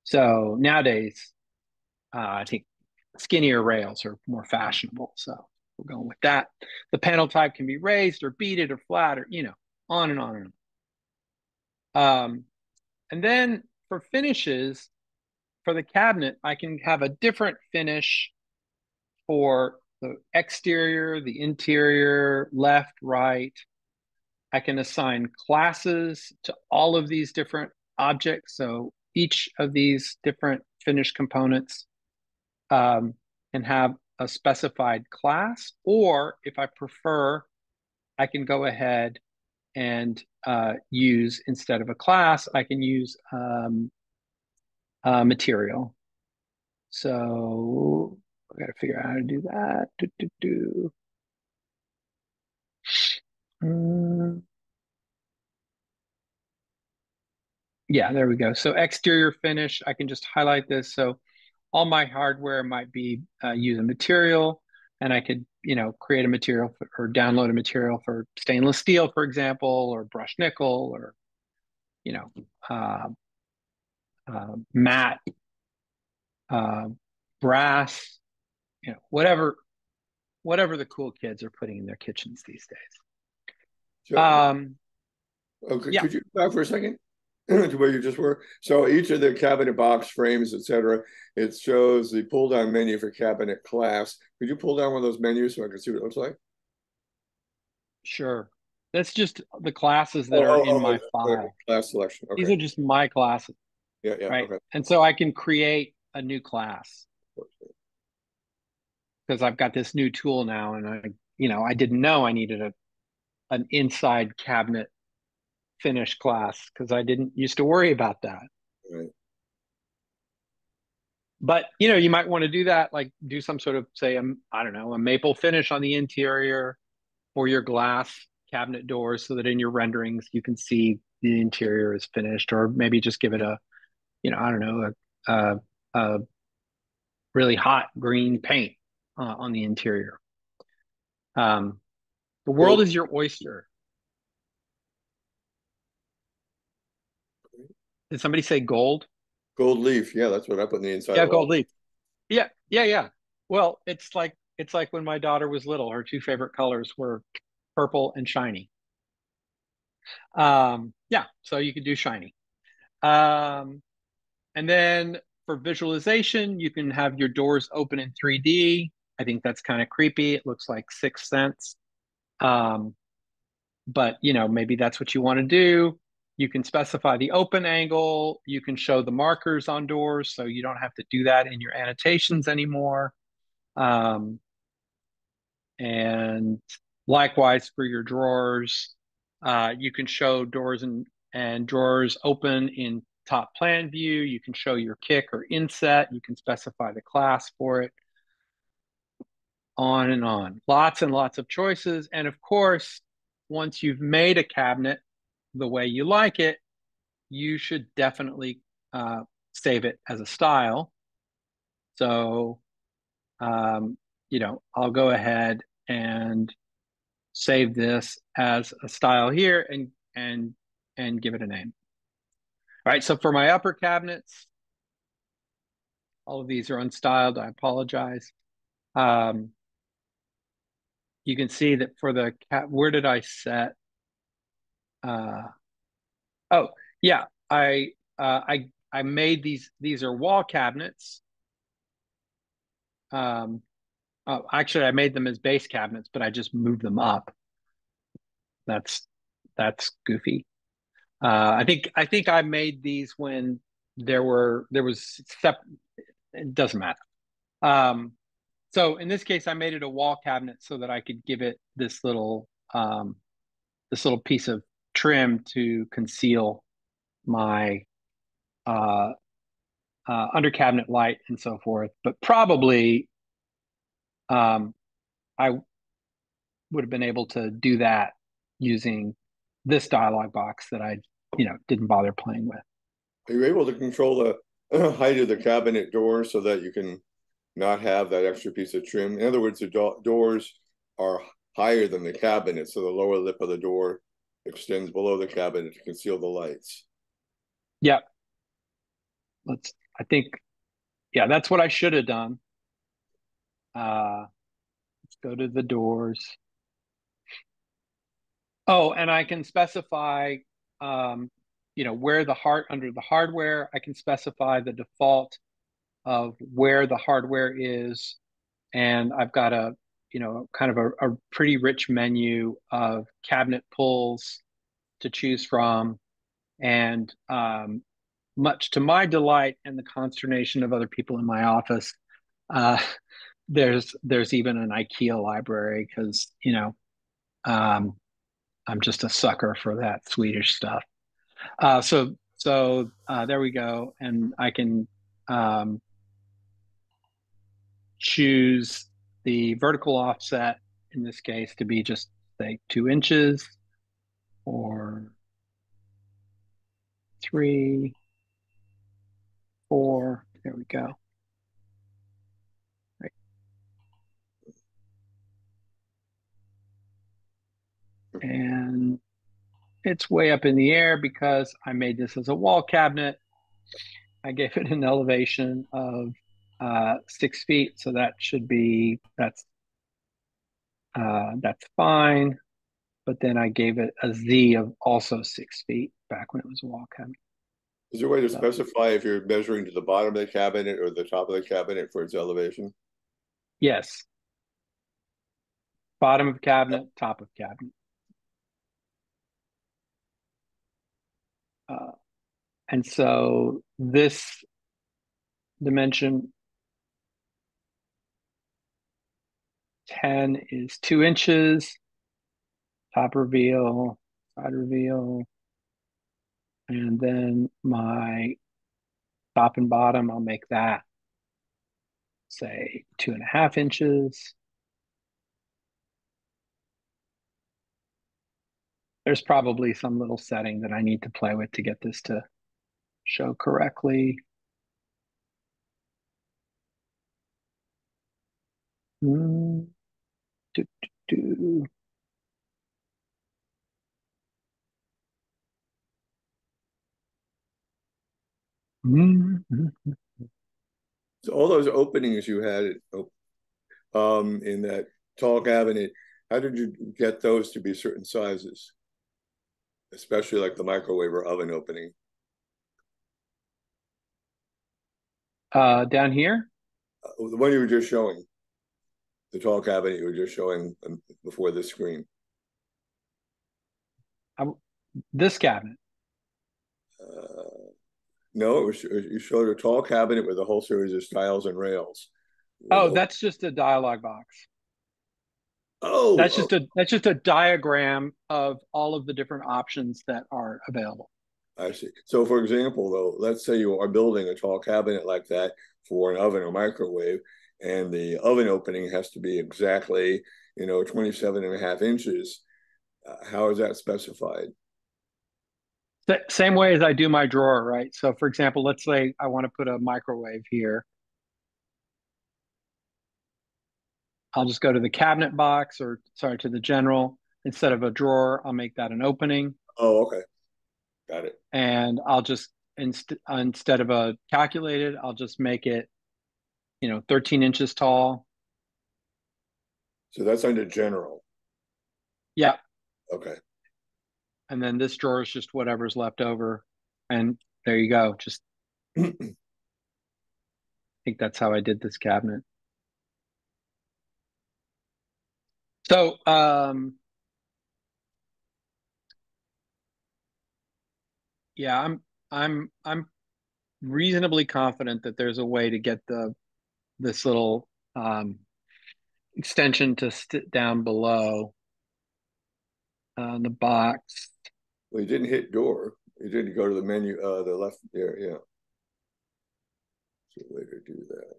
So nowadays, I think skinnier rails are more fashionable. So we're going with that. The panel type can be raised or beaded or flat or, on and on and on. And then for finishes, for the cabinet, I can have a different finish for the exterior, the interior, left, right. I can assign classes to all of these different objects. So each of these different finished components can have a specified class, or if I prefer, I can go ahead and use, instead of a class, I can use material. So I got to figure out how to do that. Yeah, there we go. So exterior finish, I can just highlight this. So all my hardware might be use a material, and I could, create a material or download a material for stainless steel, for example, or brushed nickel, or, matte, brass, whatever whatever the cool kids are putting in their kitchens these days. So, okay, Yeah, could you go back for a second to where you just were? So each of the cabinet box frames, etc., it shows the pull down menu for cabinet class. Could you pull down one of those menus so I can see what it looks like? sure. That's just the classes that Oh, are oh, in oh, my file. class selection. These Okay. are just my classes, Yeah, yeah, right? okay. And so I can create a new class because I've got this new tool now, and I didn't know I needed an inside cabinet finish class because I didn't used to worry about that. Right. But you might want to do that, like do some sort of, say, I don't know, a maple finish on the interior for your glass cabinet doors, so that in your renderings you can see the interior is finished, or maybe just give it I don't know, a, a really hot green paint on the interior. The world Gold, is your oyster. Did somebody say gold? gold leaf. Yeah, that's what I put in the inside of Yeah, the wall. gold leaf. Yeah, yeah, yeah. Well, it's like when my daughter was little, her two favorite colors were purple and shiny. Yeah, so you could do shiny. Um, and then for visualization, you can have your doors open in 3D. I think that's kind of creepy. It looks like Sixth Sense. Um, but maybe that's what you want to do. You can specify the open angle. You can show the markers on doors, so you don't have to do that in your annotations anymore. Um, and likewise for your drawers, you can show doors and drawers open in top plan view. You can show your kick or inset. You can specify the class for it. On and on. Lots and lots of choices. And of course, once you've made a cabinet the way you like it, you should definitely save it as a style. So, I'll go ahead and save this as a style here and give it a name. All right, so for my upper cabinets, all of these are unstyled. I apologize. Um, you can see that for the where did I set? Uh, oh, yeah, I made these. These are wall cabinets. Actually, I made them as base cabinets, but I just moved them up. That's goofy. I think I made these when there was it doesn't matter. Um, so in this case, I made it a wall cabinet so that I could give it this little piece of trim to conceal my uh, under cabinet light and so forth. But probably um, I would have been able to do that using this dialog box that I didn't bother playing with. Are you able to control the height of the cabinet door so that you can not have that extra piece of trim? In other words, the doors are higher than the cabinet, so the lower lip of the door extends below the cabinet to conceal the lights. Yeah, I think, yeah, that's what I should have done. Let's go to the doors. Oh, and I can specify, where the heart under the hardware. I can specify the default of where the hardware is, and I've got kind of a pretty rich menu of cabinet pulls to choose from, and much to my delight and the consternation of other people in my office, uh, there's even an IKEA library because um, I'm just a sucker for that Swedish stuff. So there we go, and I can um, choose the vertical offset in this case to be just say 2 inches or 3, 4. There we go. Right. And it's way up in the air because I made this as a wall cabinet. I gave it an elevation of 6 feet, so that's That's fine. But then I gave it a Z of also 6 feet back when it was a wall cabinet. Is there a way to So, specify if you're measuring to the bottom of the cabinet or the top of the cabinet for its elevation? yes. Bottom of cabinet, top of cabinet. And so this dimension 10 is 2 inches, top reveal, side reveal, and then my top and bottom, I'll make that say 2.5 inches. There's probably some little setting that I need to play with to get this to show correctly. Mm, do, do, do. Mm, mm. So all those openings you had in that tall cabinet, how did you get those to be certain sizes? Especially like the microwave or oven opening. Down here? The one you were just showing, the tall cabinet you were just showing before the screen. This cabinet. No, you showed a tall cabinet with a whole series of stiles and rails. Oh, that's just a dialog box. Oh, That's just a diagram of all of the different options that are available. I see. So, for example, though, let's say you are building a tall cabinet like that for an oven or microwave, and the oven opening has to be exactly, 27.5 inches. How is that specified? Same way as I do my drawer, right? So, for example, let's say I want to put a microwave here. I'll just go to the cabinet box, or sorry, to the general. Instead of a drawer, I'll make that an opening. Oh, okay. Got it. And I'll just, instead of a calculated, I'll just make it, 13 inches tall. So that's under general. Yeah. Okay. And then this drawer is just whatever's left over. And there you go. Just, I think that's how I did this cabinet. So, yeah, I'm reasonably confident that there's a way to get this little extension to sit down below the box. Well, you didn't hit door. You didn't go to the menu, the left there. Yeah. So way to do that.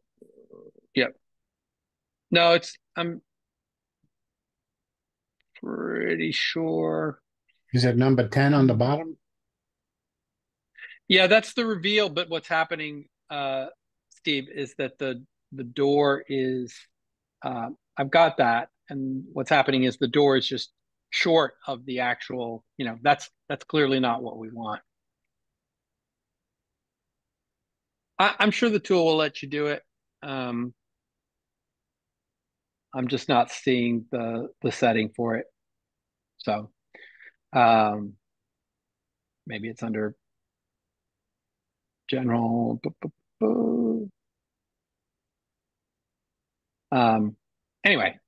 Yep. No, I'm pretty sure. Is it number 10 on the bottom? Yeah, that's the reveal. But what's happening, Steve, is that the door is. I've got that, and what's happening is the door is just short of the actual. That's clearly not what we want. I'm sure the tool will let you do it. I'm just not seeing the setting for it. So maybe it's under general. Anyway,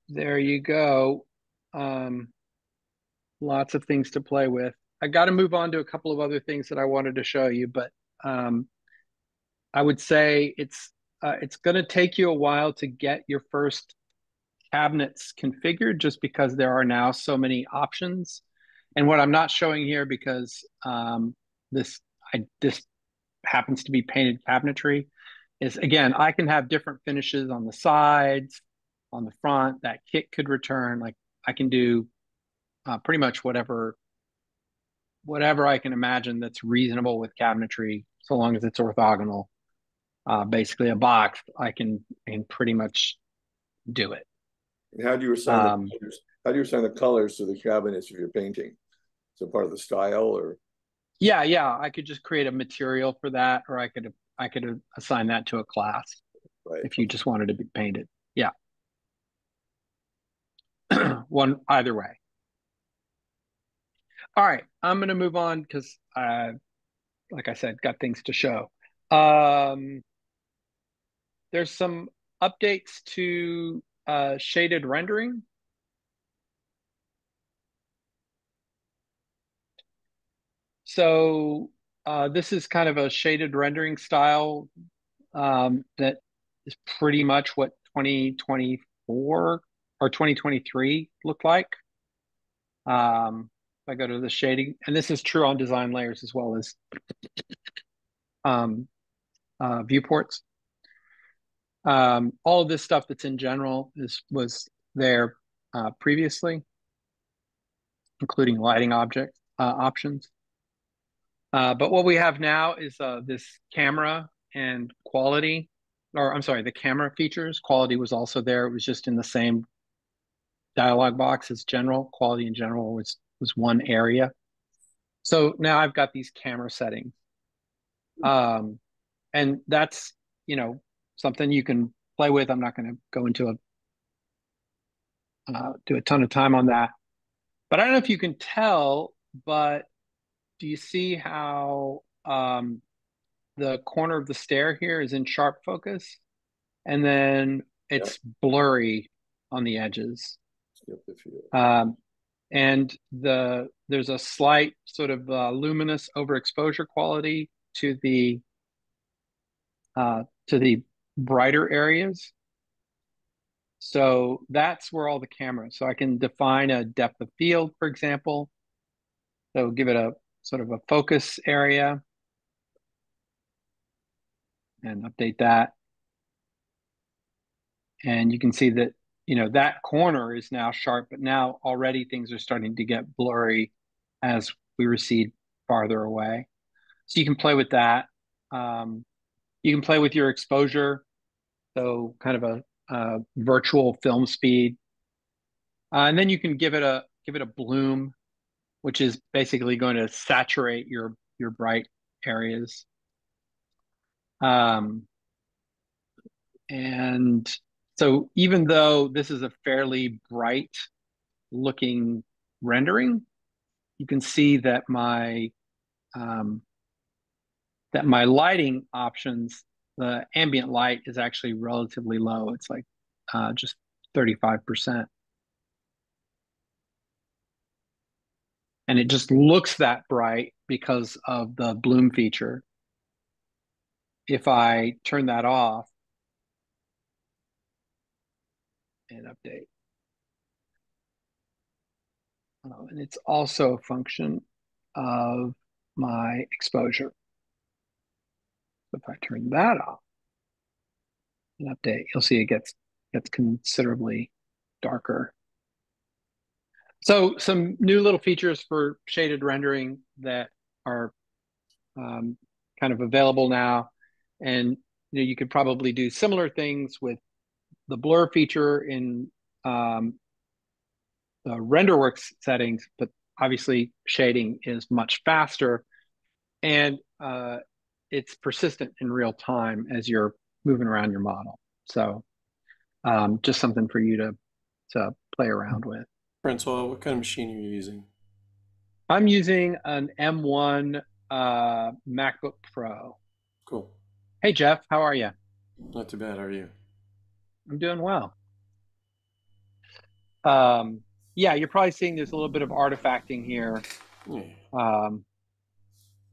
there you go. Lots of things to play with. I got to move on to a couple of other things that I wanted to show you, but I would say it's going to take you a while to get your first cabinets configured, just because there are now so many options. And what I'm not showing here, because this happens to be painted cabinetry, is again, I can have different finishes on the sides, on the front. That kit could return. Like, I can do pretty much whatever I can imagine that's reasonable with cabinetry, so long as it's orthogonal. Basically, a box, I can pretty much do it. And how do you assign the colors? How do you assign the colors to the cabinets if you're painting? So part of the style, or? Yeah, I could just create a material for that, or I could assign that to a class. Right. if you just wanted to be painted. Yeah. One either way. All right, I'm going to move on because, like I said, got things to show. There's some updates to shaded rendering. So this is kind of a shaded rendering style that is pretty much what 2024 or 2023 looked like. If I go to the shading, and this is true on design layers as well as viewports. All of this stuff that's in general was there previously, including lighting object options. But what we have now is this camera and quality, or I'm sorry, the camera features. Quality was also there. It was just in the same dialog box as general. Quality in general was one area. So now I've got these camera settings. And that's, something you can play with. I'm not going to go into do a ton of time on that. But I don't know if you can tell, but do you see how the corner of the stair here is in sharp focus? And then it's blurry on the edges. And there's a slight sort of luminous overexposure quality to the brighter areas. So that's where all the cameras. So I can define a depth of field, for example. So give it a sort of a focus area and update that. And you can see that, that corner is now sharp, but now already things are starting to get blurry as we recede farther away. So you can play with that. You can play with your exposure. So kind of a virtual film speed. And then you can give it a bloom, which is basically going to saturate your bright areas. And so even though this is a fairly bright looking rendering, you can see that my lighting options, the ambient light is actually relatively low. It's like just 35%. And it just looks that bright because of the bloom feature. If I turn that off and update, and it's also a function of my exposure. So if I turn that off and update, you'll see it gets considerably darker. So some new little features for shaded rendering that are kind of available now. And you could probably do similar things with the blur feature in the Renderworks settings, but obviously shading is much faster and it's persistent in real time as you're moving around your model. So just something for you to play around with. Francois, what kind of machine are you using? I'm using an M1 MacBook Pro. Cool. Hey, Jeff, how are you? Not too bad. How are you? I'm doing well. Yeah, you're probably seeing there's a little bit of artifacting here. Yeah.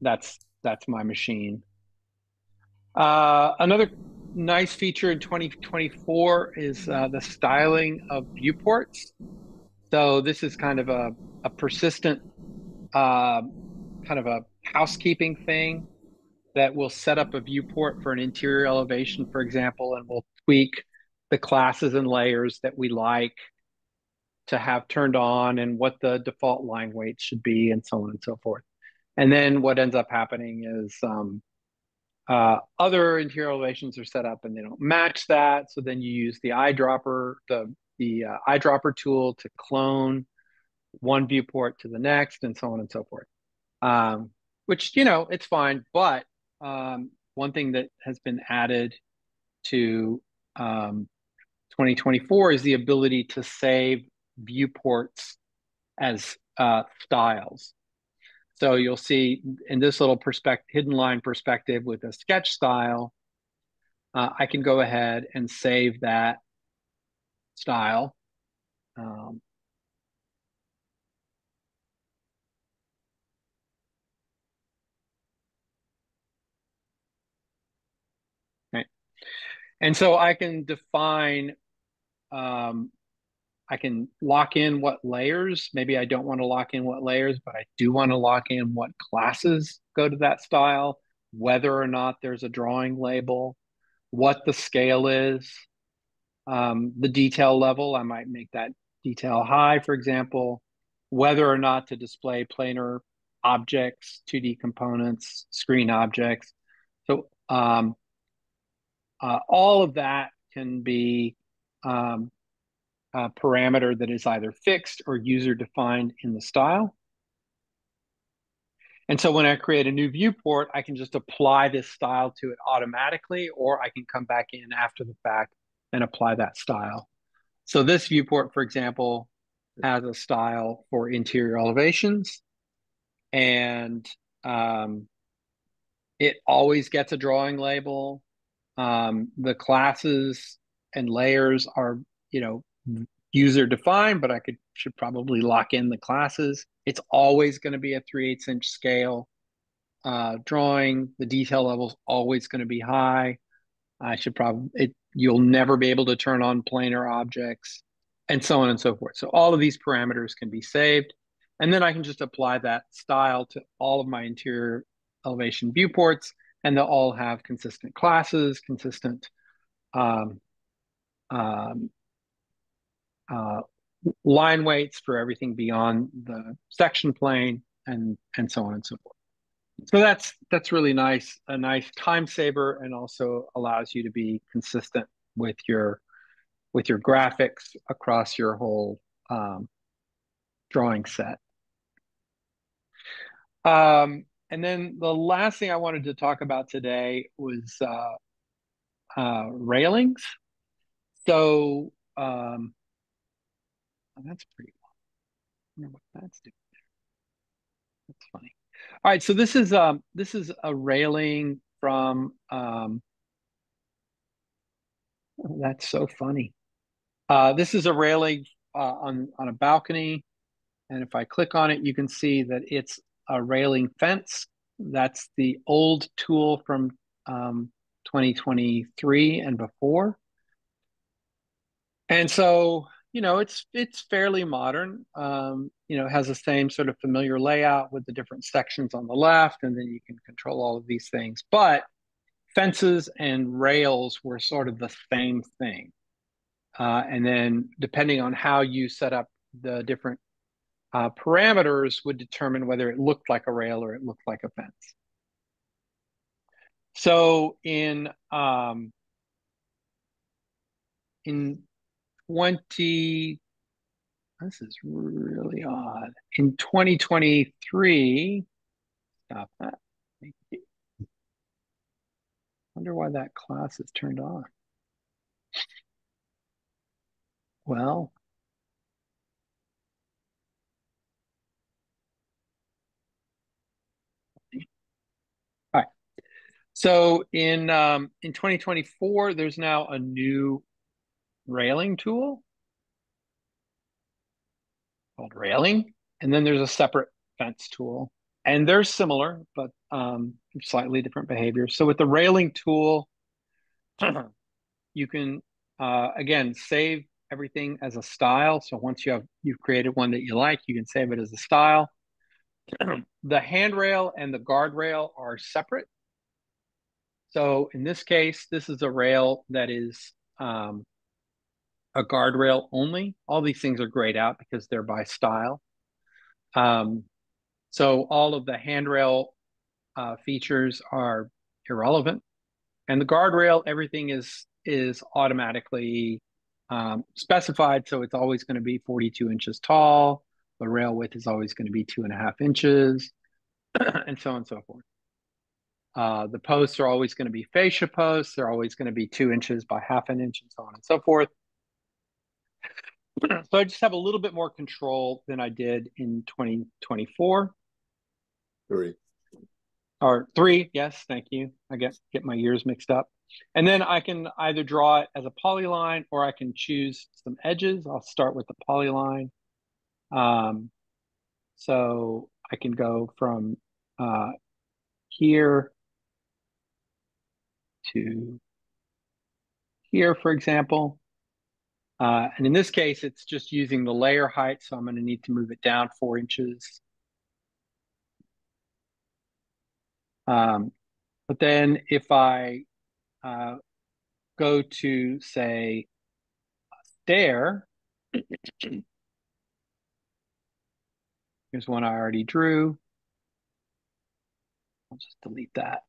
That's my machine. Another nice feature in 2024 is the styling of viewports. So this is kind of a persistent kind of a housekeeping thing that will set up a viewport for an interior elevation, for example, and we'll tweak the classes and layers that we like to have turned on and what the default line weight should be and so on and so forth. And then what ends up happening is other interior elevations are set up and they don't match that. So then you use the eyedropper, the eyedropper tool to clone one viewport to the next and so on and so forth. Which, it's fine. But one thing that has been added to 2024 is the ability to save viewports as styles. So you'll see in this little hidden line perspective with a sketch style, I can go ahead and save that style. Right. And so I can define, I can lock in what layers. Maybe I don't want to lock in what layers, but I do want to lock in what classes go to that style, whether or not there's a drawing label, what the scale is, the detail level. I might make that detail high, for example, whether or not to display planar objects, 2D components, screen objects. So all of that can be a parameter that is either fixed or user defined in the style. And so when I create a new viewport, I can just apply this style to it automatically, or I can come back in after the fact and apply that style. So this viewport, for example, has a style for interior elevations, and it always gets a drawing label. The classes and layers are, user defined, but I should probably lock in the classes. It's always going to be a 3/8 inch scale drawing. The detail level is always going to be high. You'll never be able to turn on planar objects, and so on and so forth. So all of these parameters can be saved, and then I can just apply that style to all of my interior elevation viewports, and they'll all have consistent classes, consistent line weights for everything beyond the section plane, and so on and so forth. So that's really nice, a nice time saver, and also allows you to be consistent with your graphics across your whole drawing set. And then the last thing I wanted to talk about today was railings. So that's pretty long. I wonder what that's doing. That's funny. All right, so this is a railing from that's so funny. This is a railing on a balcony, and if I click on it, you can see that it's a railing fence. That's the old tool from 2023 and before. And so, it's fairly modern. It has the same sort of familiar layout with the different sections on the left, and then you can control all of these things. But fences and rails were sort of the same thing. And then depending on how you set up the different parameters would determine whether it looked like a rail or it looked like a fence. So in 20, this is really odd. In 2023, stop that. Wonder why that class is turned on. Well, all right. So in 2024, there's now a new railing tool called railing, and then there's a separate fence tool, and they're similar, but slightly different behaviors. So with the railing tool, you can again save everything as a style. So once you've created one that you like, you can save it as a style. The handrail and the guardrail are separate. So in this case, this is a rail that is a guardrail only. All these things are grayed out because they're by style. So all of the handrail features are irrelevant. And the guardrail, everything is automatically specified. So it's always going to be 42 inches tall. The rail width is always going to be 2.5 inches, and so on and so forth. The posts are always going to be fascia posts. They're always going to be 2 inches by half an inch and so on and so forth. So I just have a little bit more control than I did in 2024. 3. Or 3, yes, thank you. I get my years mixed up. And then I can either draw it as a polyline or I can choose some edges. I'll start with the polyline. So I can go from here to here, for example. And in this case, it's just using the layer height, so I'm going to need to move it down 4 inches. But then if I go to, say, stair, here's one I already drew. I'll just delete that.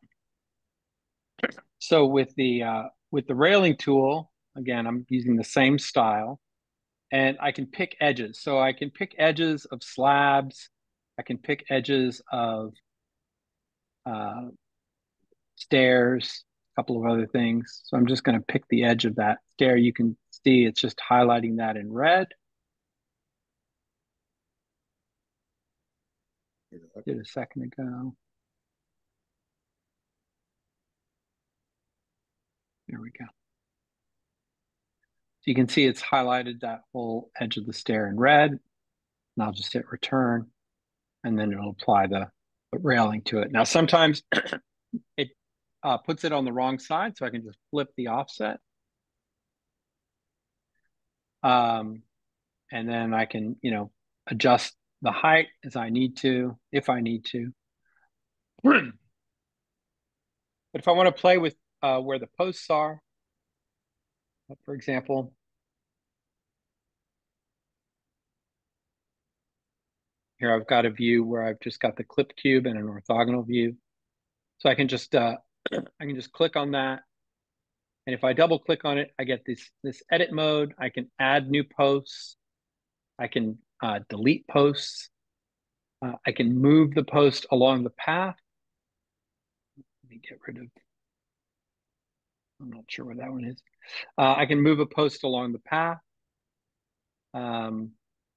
So with the railing tool, again, I'm using the same style, and I can pick edges. So I can pick edges of slabs. I can pick edges of stairs, a couple of other things. So I'm just going to pick the edge of that stair. You can see it's just highlighting that in red. Did a second ago. There we go. So you can see it's highlighted that whole edge of the stair in red. And I'll just hit return, and then it'll apply the railing to it. Now, sometimes it puts it on the wrong side, so I can just flip the offset. And then I can, adjust the height as I need to, if I need to. But if I want to play with where the posts are, for example, here I've got a view where I've just got the clip cube and an orthogonal view. So I can just click on that. And if I double click on it, I get this edit mode. I can add new posts. I can delete posts. I can move the post along the path. Let me get rid of, I'm not sure where that one is. I can move a post along the path.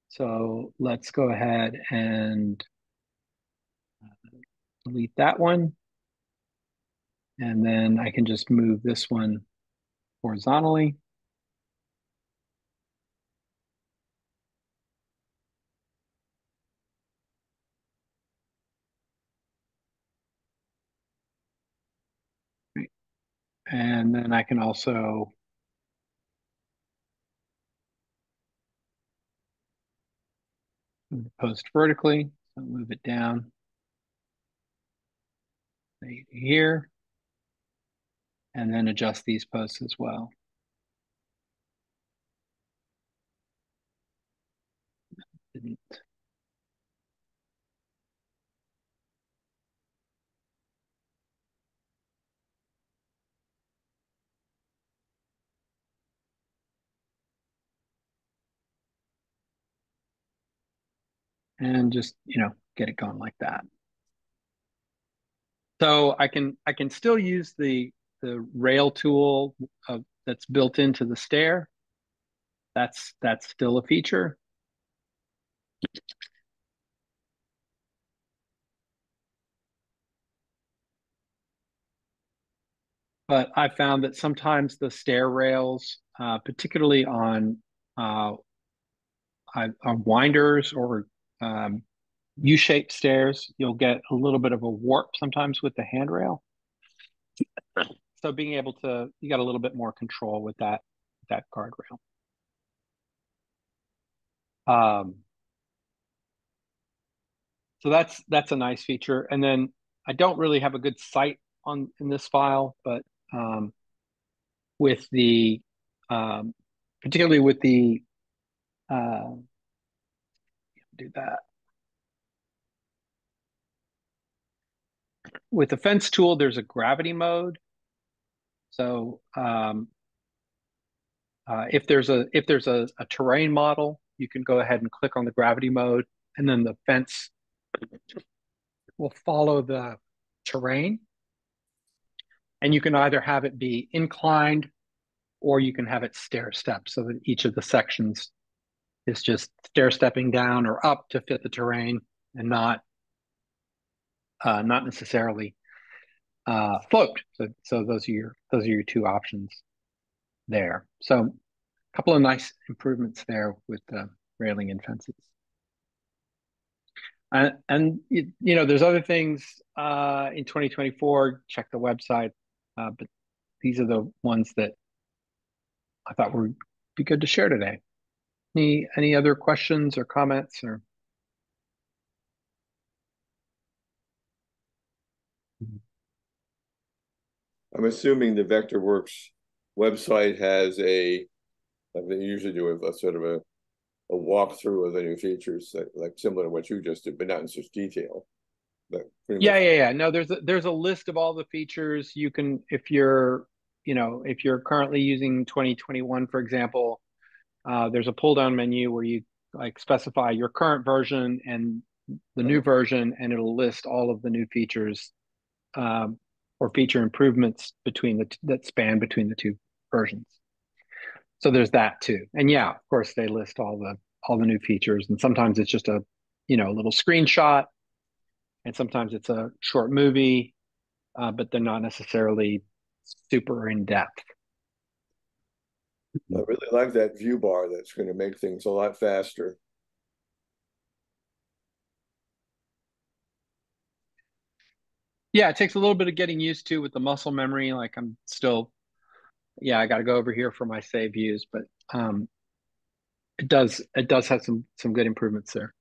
So let's go ahead and delete that one. And then I can just move this one horizontally. And then I can also move the post vertically. So move it down right here, and then adjust these posts as well. Didn't. And just, get it going like that. So I can still use the rail tool that's built into the stair. That's still a feature. But I found that sometimes the stair rails, particularly on winders or U-shaped stairs, you'll get a little bit of a warp sometimes with the handrail. So being able to, you got a little bit more control with that guardrail. So that's a nice feature. And then I don't really have a good sight in this file, but with the particularly with the do that with the fence tool, there's a gravity mode. So if there's a terrain model, you can go ahead and click on the gravity mode, and then the fence will follow the terrain. And you can either have it be inclined or you can have it stair step so that each of the sections is just stair stepping down or up to fit the terrain and not necessarily float. So those are your two options there. So a couple of nice improvements there with the railing and fences. And there's other things in 2024. Check the website, but these are the ones that I thought would be good to share today. Any other questions or comments or? I'm assuming the Vectorworks website has like they usually do a sort of a walkthrough of the new features, like similar to what you just did, but not in such detail. But Yeah. No, there's a list of all the features you can, if you're currently using 2021, for example, there's a pull down menu where you like specify your current version and the new version, and it'll list all of the new features or feature improvements that span between the two versions. So there's that too. And yeah, of course they list all the new features, and sometimes it's just a little screenshot, and sometimes it's a short movie, but they're not necessarily super in depth. I really like that view bar. That's going to make things a lot faster. Yeah, it takes a little bit of getting used to with the muscle memory. Like I got to go over here for my save views, but it does have some good improvements there.